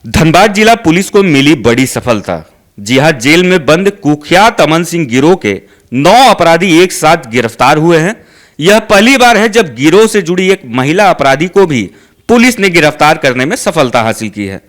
धनबाद जिला पुलिस को मिली बड़ी सफलता। जी हां, जेल में बंद कुख्यात अमन सिंह गिरोह के 9 अपराधी एक साथ गिरफ्तार हुए हैं। यह पहली बार है जब गिरोह से जुड़ी एक महिला अपराधी को भी पुलिस ने गिरफ्तार करने में सफलता हासिल की है।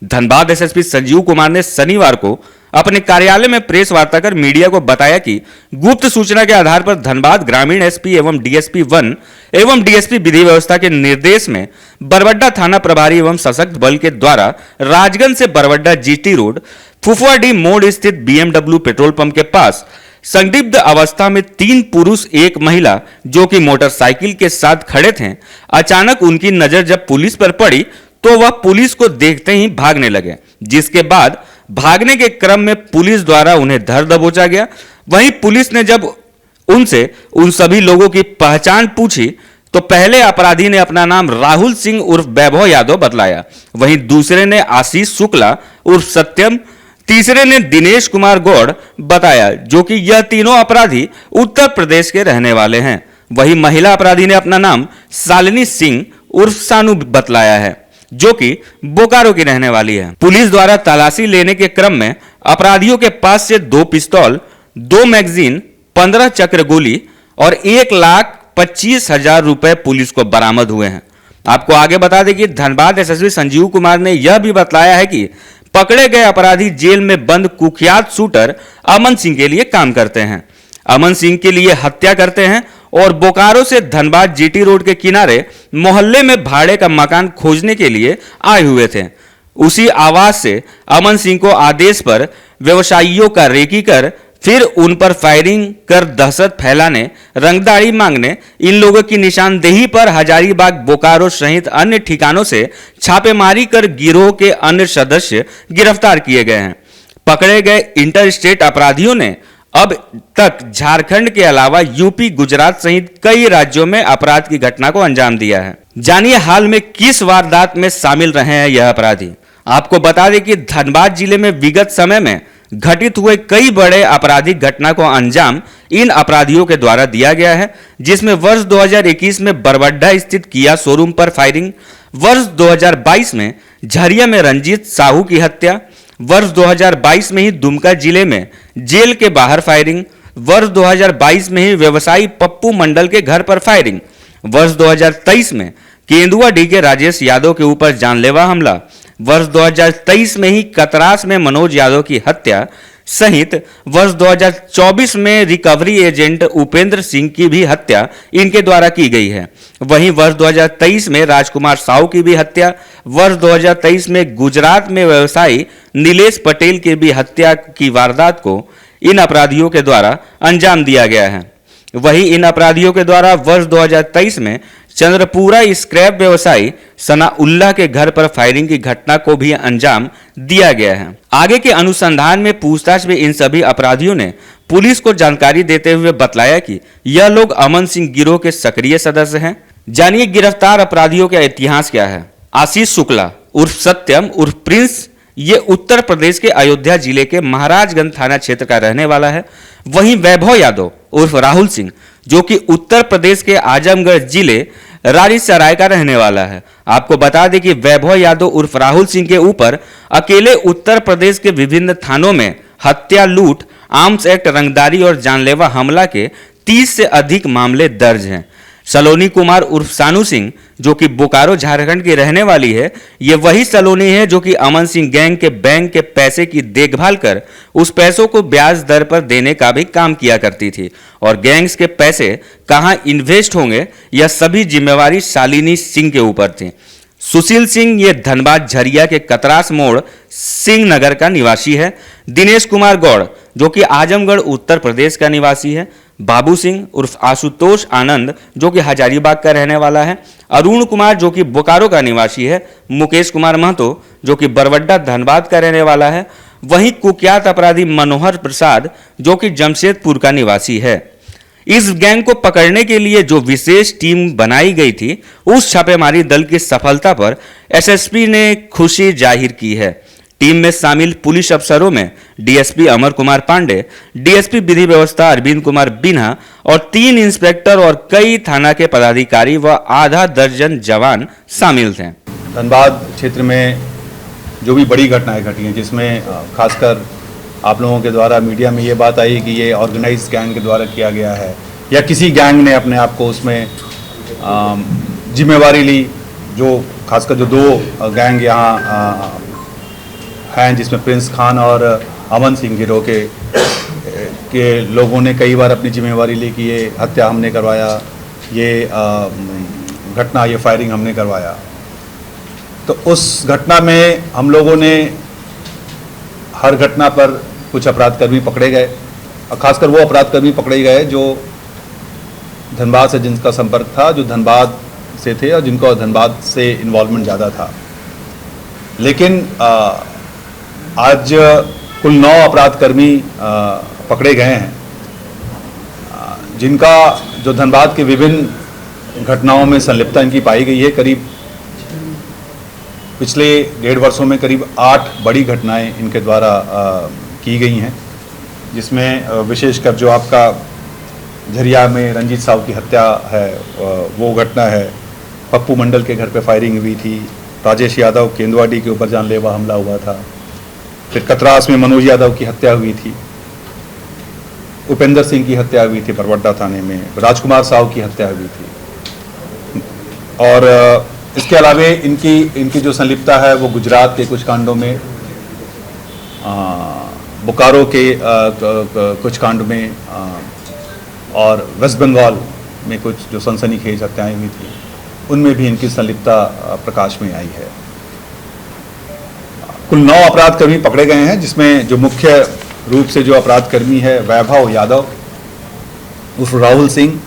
धनबाद एसएसपी संजीव कुमार ने शनिवार को अपने कार्यालय में प्रेस वार्ता कर मीडिया को बताया कि गुप्त सूचना के आधार पर धनबाद ग्रामीण एसपी एवं डीएसपी 1 एवं डीएसपी विधि व्यवस्था के निर्देश में बरवड्डा थाना प्रभारी एवं सशक्त बल के द्वारा राजगंज से बरवड्डा जीटी रोड फुफुआडी मोड़ स्थित बीएमडब्ल्यू पेट्रोल पंप के पास संदिग्ध अवस्था में 3 पुरुष एक महिला जो कि मोटरसाइकिल के साथ खड़े थे, अचानक उनकी नजर जब पुलिस पर पड़ी तो वह पुलिस को देखते ही भागने लगे, जिसके बाद भागने के क्रम में पुलिस द्वारा उन्हें धर दबोचा गया। वहीं पुलिस ने जब उनसे उन सभी लोगों की पहचान पूछी तो पहले अपराधी ने अपना नाम राहुल सिंह उर्फ वैभव यादव बतलाया, वहीं दूसरे ने आशीष शुक्ला उर्फ सत्यम, तीसरे ने दिनेश कुमार गौड़ बताया, जो कि यह तीनों अपराधी उत्तर प्रदेश के रहने वाले हैं। वहीं महिला अपराधी ने अपना नाम शालिनी सिंह उर्फ सानू बतलाया है, जो कि बोकारो की रहने वाली है। पुलिस द्वारा तलाशी लेने के क्रम में अपराधियों के पास से 2 पिस्तौल, 2 मैगजीन, 15 चक्र गोली और 1,25,000 रुपए पुलिस को बरामद हुए हैं। आपको आगे बता दें कि धनबाद एसएसपी संजीव कुमार ने यह भी बताया है कि पकड़े गए अपराधी जेल में बंद कुख्यात शूटर अमन सिंह के लिए काम करते हैं। अमन सिंह के लिए हत्या करते हैं और बोकारो से धनबाद जीटी रोड के किनारे मोहल्ले में भाड़े का मकान खोजने के लिए आए हुए थे। उसी आवास से अमन सिंह को आदेश पर व्यवसायियों का रेकी कर फिर उन पर फायरिंग कर दहशत फैलाने, रंगदारी मांगने, इन लोगों की निशानदेही पर हजारीबाग, बोकारो सहित अन्य ठिकानों से छापेमारी कर गिरोह के अन्य सदस्य गिरफ्तार किए गए हैं। पकड़े गए इंटर स्टेट अपराधियों ने अब तक झारखंड के अलावा यूपी, गुजरात सहित कई राज्यों में अपराध की घटना को अंजाम दिया है। जानिए हाल में किस वारदात में शामिल रहे हैं यह अपराधी। आपको बता दें कि धनबाद जिले में विगत समय में घटित हुए कई बड़े आपराधिक घटना को अंजाम इन अपराधियों के द्वारा दिया गया है, जिसमें वर्ष 2021 में बरवड्डा स्थित किया शोरूम पर फायरिंग, वर्ष 2022 में झरिया में रंजीत साहू की हत्या, वर्ष 2022 में ही दुमका जिले में जेल के बाहर फायरिंग, वर्ष 2022 में ही व्यवसायी पप्पू मंडल के घर पर फायरिंग, वर्ष 2023 में केंदुआडीह के राजेश यादव के ऊपर जानलेवा हमला, वर्ष 2023 में ही कतरास में मनोज यादव की हत्या सहित वर्ष 2024 में रिकवरी एजेंट उपेंद्र सिंह की भी हत्या इनके द्वारा की गई है। वहीं वर्ष 2023 में राजकुमार साहू की भी हत्या, वर्ष 2023 में गुजरात में व्यवसायी नीलेश पटेल की भी हत्या की वारदात को इन अपराधियों के द्वारा अंजाम दिया गया है। वहीं इन अपराधियों के द्वारा वर्ष 2023 में चंद्रपुरा स्क्रैप व्यवसायी सनाउल्लाह के घर पर फायरिंग की घटना को भी अंजाम दिया गया है। आगे के अनुसंधान में पूछताछ में इन सभी अपराधियों ने पुलिस को जानकारी देते हुए बतलाया कि यह लोग अमन सिंह गिरोह के सक्रिय सदस्य हैं। जानिए गिरफ्तार अपराधियों का इतिहास क्या है। आशीष शुक्ला उर्फ सत्यम उर्फ प्रिंस, ये उत्तर प्रदेश के अयोध्या जिले के महाराजगंज थाना क्षेत्र का रहने वाला है। वहीं वैभव यादव उर्फ राहुल सिंह, जो कि उत्तर प्रदेश के आजमगढ़ जिले रानीसराय का रहने वाला है। आपको बता दें कि वैभव यादव उर्फ राहुल सिंह के ऊपर अकेले उत्तर प्रदेश के विभिन्न थानों में हत्या, लूट, आर्म्स एक्ट, रंगदारी और जानलेवा हमला के 30 से अधिक मामले दर्ज हैं। सलोनी कुमार उर्फ सानू सिंह, जो कि बोकारो झारखंड की रहने वाली है, ये वही सलोनी है जो कि अमन सिंह गैंग के बैंक के पैसे की देखभाल कर उस पैसों को ब्याज दर पर देने का भी काम किया करती थी और गैंग्स के पैसे कहां इन्वेस्ट होंगे यह सभी जिम्मेवारी शालिनी सिंह के ऊपर थी। सुशील सिंह ये धनबाद झरिया के कतरास मोड़ सिंह नगर का निवासी है। दिनेश कुमार गौड़, जो कि आजमगढ़ उत्तर प्रदेश का निवासी है। बाबू सिंह उर्फ आशुतोष आनंद, जो कि हजारीबाग का रहने वाला है। अरुण कुमार, जो कि बोकारो का निवासी है। मुकेश कुमार महतो, जो कि बरवड्डा धनबाद का रहने वाला है। वहीं कुख्यात अपराधी मनोहर प्रसाद, जो कि जमशेदपुर का निवासी है। इस गैंग को पकड़ने के लिए जो विशेष टीम बनाई गई थी, उस छापेमारी दल की सफलता पर एसएसपी ने खुशी जाहिर की है। टीम में शामिल पुलिस अफसरों में डीएसपी अमर कुमार पांडे, डीएसपी विधि व्यवस्था अरविंद कुमार बिन्हा और 3 इंस्पेक्टर और कई थाना के पदाधिकारी व आधा दर्जन जवान शामिल थे। धनबाद क्षेत्र में जो भी बड़ी घटनाएं घटी हैं, जिसमें खासकर आप लोगों के द्वारा मीडिया में ये बात आई कि ये ऑर्गेनाइज्ड गैंग के द्वारा किया गया है या किसी गैंग ने अपने आप को उसमें जिम्मेवारी ली, जो खासकर जो दो गैंग यहाँ हैं, जिसमें प्रिंस खान और अमन सिंह गिरोह के लोगों ने कई बार अपनी जिम्मेवारी ली कि ये हत्या हमने करवाया, ये घटना, ये फायरिंग हमने करवाया। तो उस घटना में हम लोगों ने हर घटना पर कुछ अपराधकर्मी पकड़े गए, और खासकर वो अपराधकर्मी पकड़े गए जो धनबाद से जिनका संपर्क था, जो धनबाद से थे और जिनका धनबाद से इन्वॉल्वमेंट ज़्यादा था। लेकिन आज कुल 9 अपराधकर्मी पकड़े गए हैं, जिनका जो धनबाद के विभिन्न घटनाओं में संलिप्तता इनकी पाई गई है। करीब पिछले 1.5 वर्षों में करीब 8 बड़ी घटनाएं इनके द्वारा की गई हैं, जिसमें विशेषकर जो आपका झरिया में रंजीत साहू की हत्या है, वो घटना है। पप्पू मंडल के घर पे फायरिंग हुई थी। राजेश यादव केंदुआडी के ऊपर जानलेवा हमला हुआ था। फिर कतरास में मनोज यादव की हत्या हुई थी। उपेंद्र सिंह की हत्या हुई थी परवड्डा थाने में। राजकुमार साहू की हत्या हुई थी। और इसके अलावे इनकी जो संलिप्तता है वो गुजरात के कुछ कांडों में, बोकारो के कुछ कांड में, और वेस्ट बंगाल में कुछ जो सनसनीखेज हत्याएं हुई थी, उनमें भी इनकी संलिप्तता प्रकाश में आई है। कुल 9 अपराधकर्मी पकड़े गए हैं, जिसमें जो मुख्य रूप से जो अपराधकर्मी है वैभव यादव उर्फ राहुल सिंह,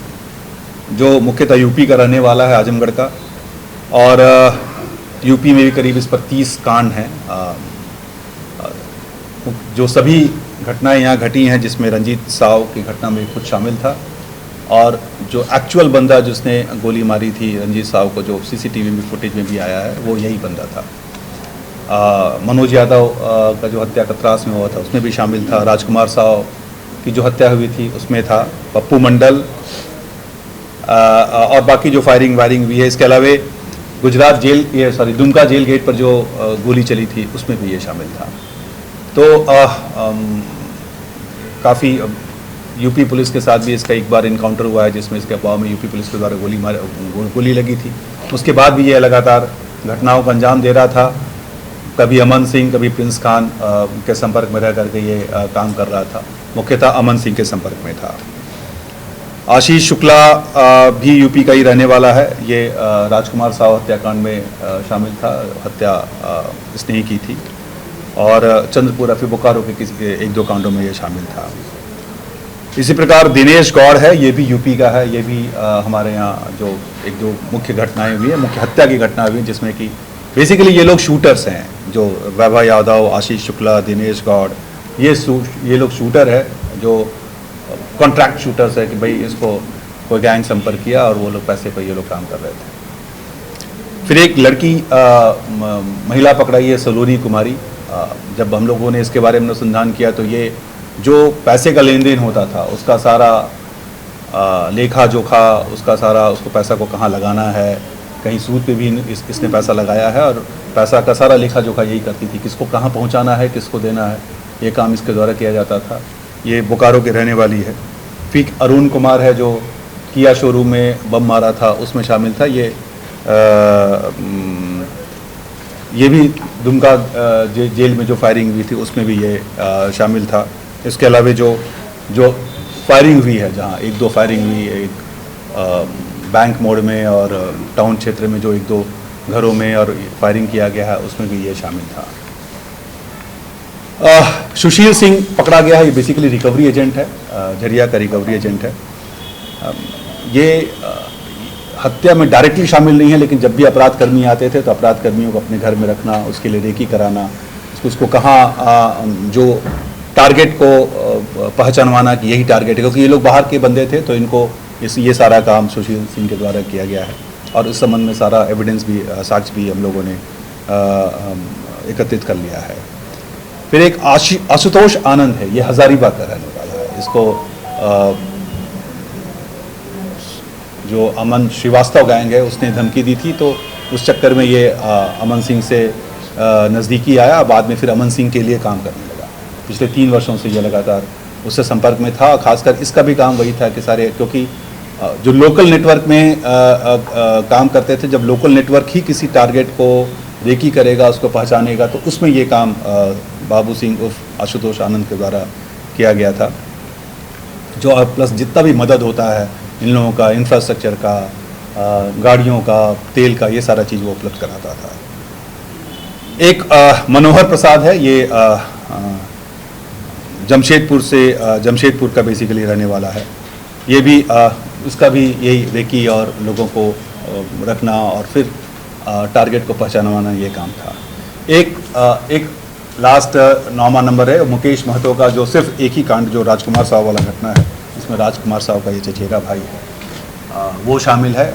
जो मुख्यतः यूपी का रहने वाला है, आजमगढ़ का, और यूपी में भी करीब इस पर 30 कांड हैं। जो सभी घटनाएं यहाँ घटी हैं, जिसमें रंजीत साहू की घटना में खुद शामिल था, और जो एक्चुअल बंदा जिसने गोली मारी थी रंजीत साहू को, जो सीसीटीवी में फुटेज में भी आया है, वो यही बंदा था। मनोज यादव का जो हत्या कतरास में हुआ था उसमें भी शामिल था। राजकुमार साहू की जो हत्या हुई थी उसमें था। पप्पू मंडल और बाकी जो फायरिंग वायरिंग हुई है। इसके अलावा गुजरात जेल, ये सॉरी दुमका जेल गेट पर जो गोली चली थी उसमें भी ये शामिल था। तो काफ़ी यूपी पुलिस के साथ भी इसका एक बार इनकाउंटर हुआ है, जिसमें इसके अफवाह में यूपी पुलिस के द्वारा गोली लगी थी। उसके बाद भी ये लगातार घटनाओं को अंजाम दे रहा था। कभी अमन सिंह, कभी प्रिंस खान के संपर्क में रह करके ये काम कर रहा था। मुख्यतः अमन सिंह के संपर्क में था। आशीष शुक्ला भी यूपी का ही रहने वाला है। ये राजकुमार साहू हत्याकांड में शामिल था, हत्या इसने ही की थी। और चंद्रपुर अफी बोकारो के किसी 1-2 कांडों में ये शामिल था। इसी प्रकार दिनेश गौड़ है, ये भी यूपी का है। ये भी हमारे यहाँ जो 1-2 मुख्य घटनाएं हुई हैं, मुख्य हत्या की घटना हुई, जिसमें कि बेसिकली ये लोग शूटर्स हैं। जो वैभव यादव, आशीष शुक्ला, दिनेश गौड़, ये लोग शूटर है, जो कॉन्ट्रैक्ट शूटर्स है कि भाई इसको कोई गैंग संपर्क किया और वो लोग पैसे पर ये लोग काम कर रहे थे। फिर एक लड़की महिला पकड़ाई है, सलोनी कुमारी। जब हम लोगों ने इसके बारे में अनुसंधान किया तो ये जो पैसे का लेन देन होता था उसका सारा लेखा जोखा, उसका सारा, उसको पैसा को कहाँ लगाना है, कहीं सूद पे भी इसने पैसा लगाया है, और पैसा का सारा लेखा जोखा यही करती थी, किसको कहाँ पहुँचाना है, किसको देना है, ये काम इसके द्वारा किया जाता था। ये बोकारो के रहने वाली है। फिर अरुण कुमार है, जो किया शोरूम में बम मारा था उसमें शामिल था। ये भी दुमका जेल में जो फायरिंग हुई थी उसमें भी ये शामिल था। इसके अलावा जो फायरिंग हुई है, जहाँ 1-2 फायरिंग हुई, एक बैंक मोड़ में और टाउन क्षेत्र में जो 1-2 घरों में और फायरिंग किया गया है, उसमें भी ये शामिल था। सुशील सिंह पकड़ा गया है। ये बेसिकली रिकवरी एजेंट है, झरिया का रिकवरी एजेंट है। ये हत्या में डायरेक्टली शामिल नहीं है, लेकिन जब भी अपराधकर्मी आते थे तो अपराधकर्मियों को अपने घर में रखना, उसके लिए रेकी कराना, उसको कहाँ जो टारगेट को पहचानवाना कि यही टारगेट है, क्योंकि ये लोग बाहर के बंदे थे, तो इनको ये सारा काम सुशील सिंह के द्वारा किया गया है। और इस संबंध में सारा एविडेंस भी, साक्ष्य भी हम लोगों ने एकत्रित कर लिया है। फिर एक आशुतोष आनंद है, ये हजारीबाग का रहने वाला है। इसको जो अमन श्रीवास्तव गैंग है उसने धमकी दी थी, तो उस चक्कर में ये अमन सिंह से नज़दीकी आया, बाद में फिर अमन सिंह के लिए काम करने लगा। पिछले 3 वर्षों से ये लगातार उससे संपर्क में था। खासकर इसका भी काम वही था कि सारे, क्योंकि जो लोकल नेटवर्क में काम करते थे, जब लोकल नेटवर्क ही किसी टारगेट को रेकी करेगा, उसको पहचानेगा, तो उसमें ये काम बाबू सिंह उर्फ आशुतोष आनंद के द्वारा किया गया था। जो प्लस जितना भी मदद होता है इन लोगों का, इंफ्रास्ट्रक्चर का, गाड़ियों का, तेल का, ये सारा चीज़ वो उपलब्ध कराता था। एक मनोहर प्रसाद है, ये जमशेदपुर का बेसिकली रहने वाला है। ये भी उसका भी यही रेकी और लोगों को रखना और फिर टारगेट को पहचानवाना ये काम था। एक लास्ट 9वां नंबर है मुकेश महतो का, जो सिर्फ एक ही कांड, जो राजकुमार साहब वाला घटना है, इसमें राजकुमार साहब का ये चचेरा भाई है, वो शामिल है।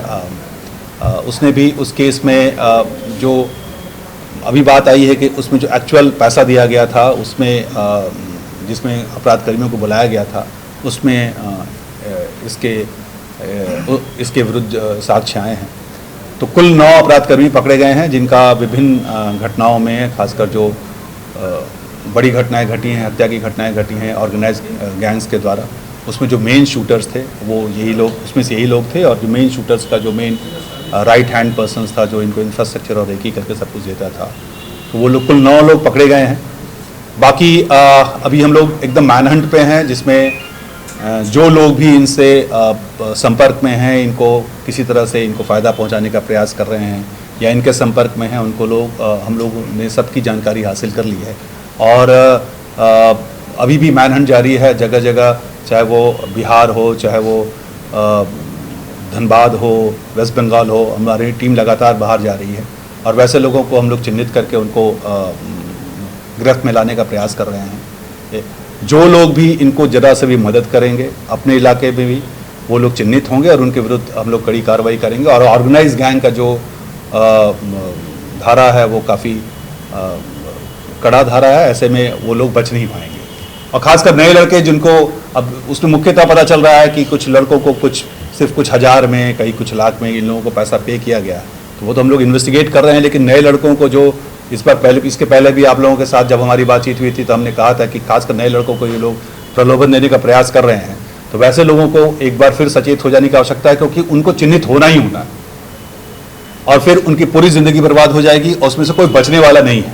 उसने भी उस केस में जो अभी बात आई है कि उसमें जो एक्चुअल पैसा दिया गया था, उसमें जिसमें अपराध कर्मियों को बुलाया गया था, उसमें इसके विरुद्ध साक्ष्य आए हैं। तो कुल 9 अपराधकर्मी पकड़े गए हैं, जिनका विभिन्न घटनाओं में, खासकर जो बड़ी घटनाएं घटी हैं, हत्या की घटनाएं घटी हैं ऑर्गेनाइज गैंग्स के द्वारा, उसमें जो मेन शूटर्स थे वो यही लोग, उसमें से यही लोग थे। और जो मेन शूटर्स का जो मेन राइट हैंड पर्सन्स था, जो इनको इंफ्रास्ट्रक्चर और रेकी करके सब कुछ देता था, तो वो लोग कुल 9 लोग पकड़े गए हैं। बाकी अभी हम लोग एकदम मैनहंट पे हैं, जिसमें जो लोग भी इनसे संपर्क में हैं, इनको किसी तरह से इनको फ़ायदा पहुंचाने का प्रयास कर रहे हैं या इनके संपर्क में हैं, उनको हम लोगों ने सबकी जानकारी हासिल कर ली है। और अभी भी मैनहंट जारी है जगह जगह, चाहे वो बिहार हो, चाहे वो धनबाद हो, वेस्ट बंगाल हो। हमारी टीम लगातार बाहर जा रही है और वैसे लोगों को हम लोग चिन्हित करके उनको गिरफ्त में लाने का प्रयास कर रहे हैं। जो लोग भी इनको ज़रा से भी मदद करेंगे, अपने इलाके में भी वो लोग चिन्हित होंगे और उनके विरुद्ध हम लोग कड़ी कार्रवाई करेंगे। और ऑर्गेनाइज गैंग का जो धारा है वो काफ़ी कड़ा धारा है, ऐसे में वो लोग बच नहीं पाएंगे। और ख़ासकर नए लड़के जिनको अब उसमें मुख्यतः पता चल रहा है कि कुछ लड़कों को सिर्फ कुछ हज़ार में, कहीं कुछ लाख में इन लोगों को पैसा पे किया गया, तो वो तो हम लोग इन्वेस्टिगेट कर रहे हैं। लेकिन नए लड़कों को जो इसके पहले भी आप लोगों के साथ जब हमारी बातचीत हुई थी, तो हमने कहा था कि खासकर नए लड़कों को ये लोग प्रलोभन देने का प्रयास कर रहे हैं। तो वैसे लोगों को एक बार फिर सचेत हो जाने की आवश्यकता है, क्योंकि उनको चिन्हित होना ही होना है और फिर उनकी पूरी ज़िंदगी बर्बाद हो जाएगी और उसमें से कोई बचने वाला नहीं है।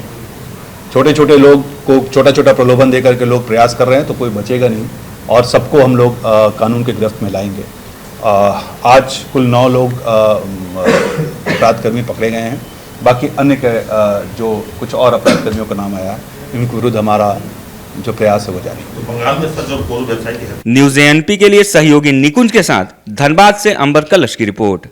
छोटे छोटे लोग को छोटा छोटा प्रलोभन देकर के लोग प्रयास कर रहे हैं, तो कोई बचेगा नहीं और सबको हम लोग कानून के गिरफ्त में लाएंगे। आज कुल 9 लोग अपराधकर्मी पकड़े गए हैं। बाकी अन्य जो कुछ और अपराधकर्मियों का नाम आया, इनके विरुद्ध हमारा जो प्रयास है वो जारी है। तो बंगाल में सर जो वेबसाइट है। न्यूज़ एएनपी के लिए सहयोगी निकुंज के साथ धनबाद से अंबर कलश की रिपोर्ट।